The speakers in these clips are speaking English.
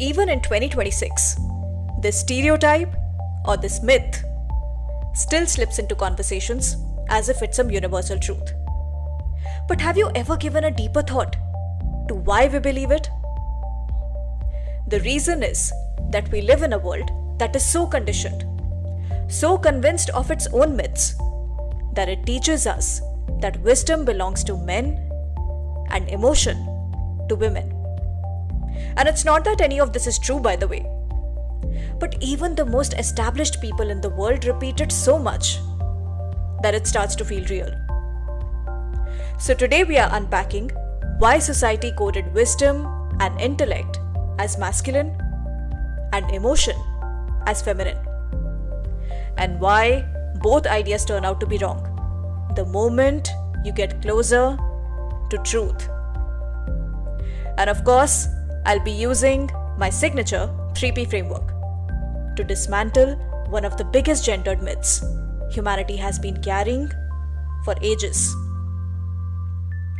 Even in 2026, this stereotype or this myth still slips into conversations as if it's some universal truth. But have you ever given a deeper thought to why we believe it? The reason is that we live in a world that is so conditioned, so convinced of its own myths, that it teaches us that wisdom belongs to men and emotion to women. And it's not that any of this is true, by the way, but even the most established people in the world repeat it so much that it starts to feel real. So today we are unpacking why society coded wisdom and intellect as masculine and emotion as feminine, and why both ideas turn out to be wrong the moment you get closer to truth. And of course, I'll be using my signature 3P framework to dismantle one of the biggest gendered myths humanity has been carrying for ages.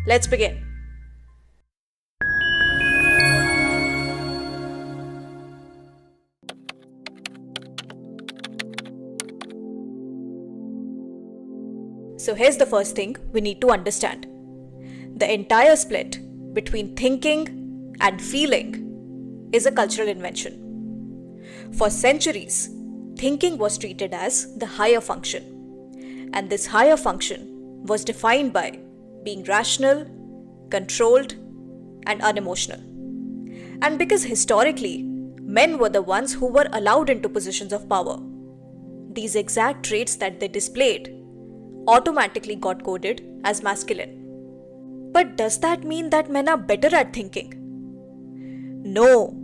Let's begin. So here's the first thing we need to understand. The entire split between thinking and feeling is a cultural invention. For centuries, thinking was treated as the higher function, and this higher function was defined by being rational, controlled, and unemotional. And because historically, men were the ones who were allowed into positions of power, these exact traits that they displayed automatically got coded as masculine. But does that mean that men are better at thinking? No.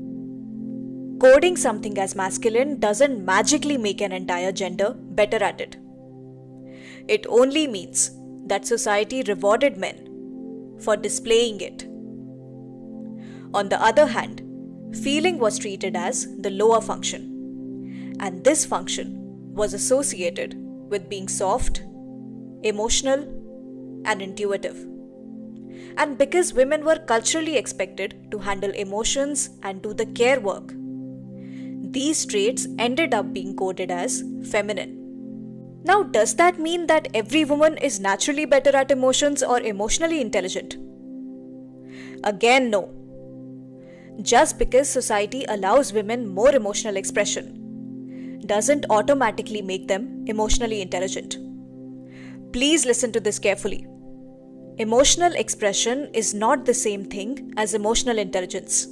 Coding something as masculine doesn't magically make an entire gender better at it. It only means that society rewarded men for displaying it. On the other hand, feeling was treated as the lower function, and this function was associated with being soft, emotional, and intuitive. And because women were culturally expected to handle emotions and do the care work, these traits ended up being coded as feminine. Now, does that mean that every woman is naturally better at emotions or emotionally intelligent? Again, no. Just because society allows women more emotional expression doesn't automatically make them emotionally intelligent. Please listen to this carefully. Emotional expression is not the same thing as emotional intelligence.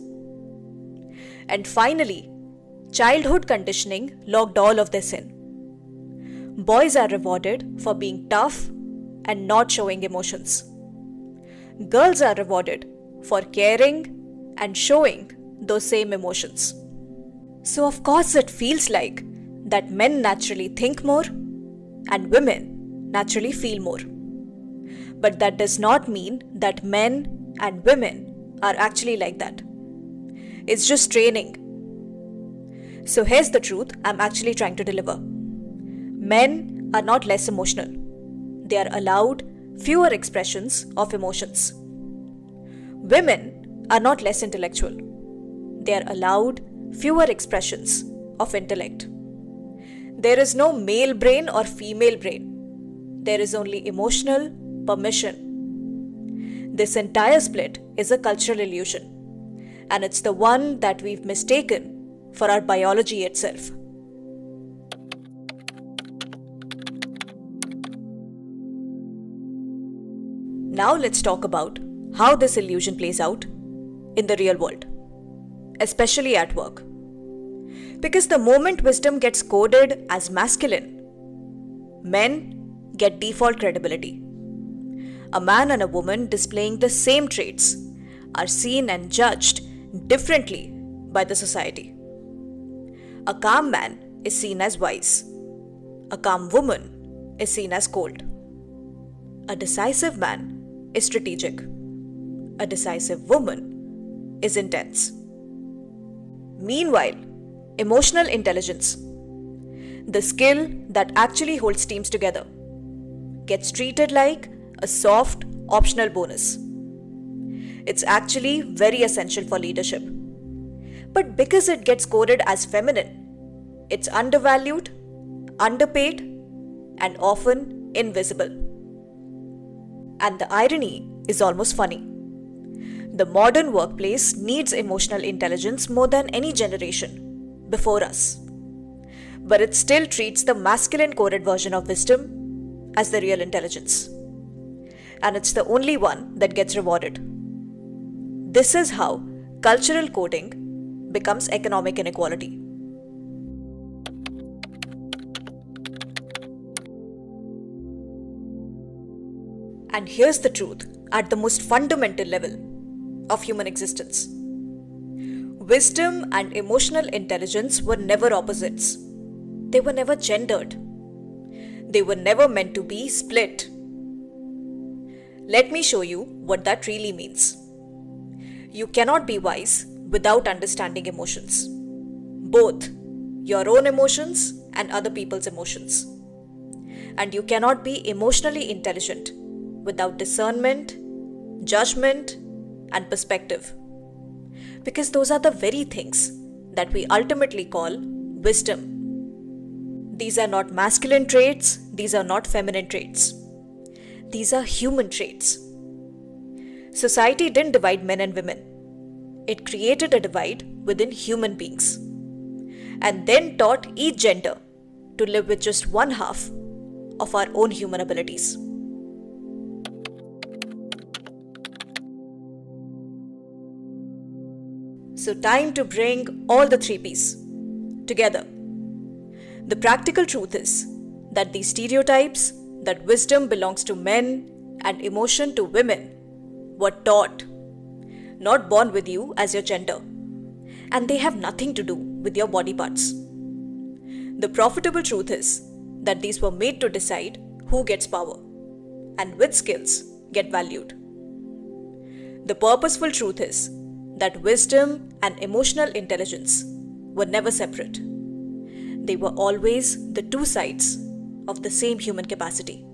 And finally, childhood conditioning locked all of this in. Boys are rewarded for being tough and not showing emotions. Girls are rewarded for caring and showing those same emotions. So of course it feels like that men naturally think more and women naturally feel more. But that does not mean that men and women are actually like that. It's just training. So here's the truth I'm actually trying to deliver. Men are not less emotional. They are allowed fewer expressions of emotions. Women are not less intellectual. They are allowed fewer expressions of intellect. There is no male brain or female brain. There is only emotional permission. This entire split is a cultural illusion, and it's the one that we've mistaken for our biology itself. Now let's talk about how this illusion plays out in the real world, especially at work. Because the moment wisdom gets coded as masculine, men get default credibility. A man and a woman displaying the same traits are seen and judged differently by the society. A calm man is seen as wise. A calm woman is seen as cold. A decisive man is strategic. A decisive woman is intense. Meanwhile, emotional intelligence, the skill that actually holds teams together, gets treated like a soft, optional bonus. It's actually very essential for leadership. But because it gets coded as feminine, it's undervalued, underpaid, and often invisible. And the irony is almost funny. The modern workplace needs emotional intelligence more than any generation before us. But it still treats the masculine coded version of wisdom as the real intelligence. And it's the only one that gets rewarded. This is how cultural coding becomes economic inequality. And here's the truth at the most fundamental level of human existence. Wisdom and emotional intelligence were never opposites. They were never gendered. They were never meant to be split. Let me show you what that really means. You cannot be wise without understanding emotions, both your own emotions and other people's emotions. And you cannot be emotionally intelligent without discernment, judgment, and perspective. Because those are the very things that we ultimately call wisdom. These are not masculine traits, these are not feminine traits. These are human traits. Society didn't divide men and women. It created a divide within human beings. And then taught each gender to live with just one half of our own human abilities. So time to bring all the three P's together. The practical truth is that these stereotypes, that wisdom belongs to men and emotion to women, were taught, not born with you as your gender, and they have nothing to do with your body parts. The profitable truth is that these were made to decide who gets power and which skills get valued. The purposeful truth is that wisdom and emotional intelligence were never separate. They were always the two sides of the same human capacity.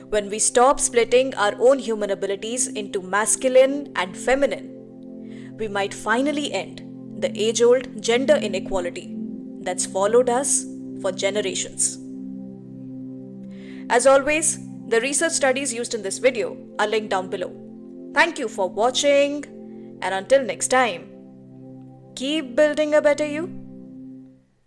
When we stop splitting our own human abilities into masculine and feminine, we might finally end the age-old gender inequality that's followed us for generations. As always, the research studies used in this video are linked down below. Thank you for watching, and until next time, keep building a better you.